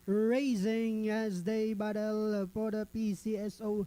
Racing as they battle for the PCSO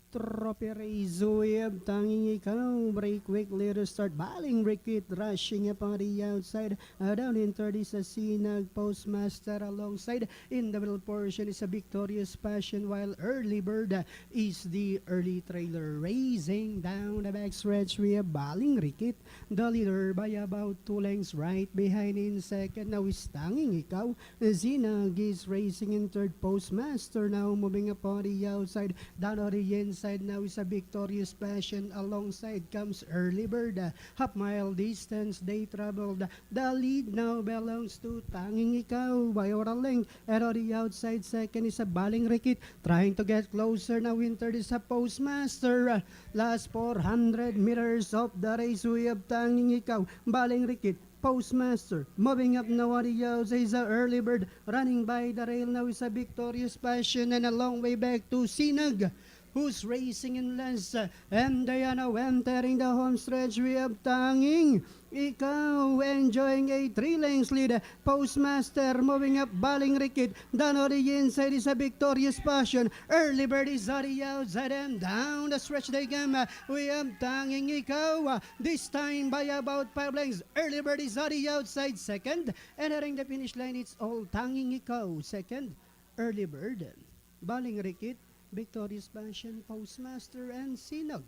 Trophy race. Uyab tanging ikaw, break quick, later start baling, Rickit rushing up on the outside, down in 30 sa Sinag, Postmaster alongside, in the middle portion is a Victorious Passion, while Early Bird is the early trailer. Racing down the backstretch, we have baling, Rickit, the leader by about 2 lengths right behind in second. Now is tanging ikaw, Sinag is racing in third, Postmaster now moving up on the outside, down on the inside now is a Victorious Passion, alongside comes Early Bird. Half mile distance they traveled, the lead now belongs to Tanging Ikaw by over a length, and on the outside second is a Baling Rikit, trying to get closer now in third is a Postmaster. Last 400 meters of the race, we have Tanging Ikaw, Baling Rikit, Postmaster. Moving up now on the outside is a Early Bird, running by the rail now is a Victorious Passion, and a long way back to Sinag, who's racing in lens, and they are now entering the home stretch. We have Tanging Ikaw enjoying a 3 lengths lead. Postmaster moving up, Baling Rikit, down on the inside is a Victorious Passion. Early Bird is on the outside, and down the stretch they come. We have Tanging Ikaw, this time by about 5 lengths. Early Bird is on the outside second, entering the finish line it's all Tanging Ikaw second, Early Bird, Baling Rikit, Victorious Passion, Postmaster, and Sinag.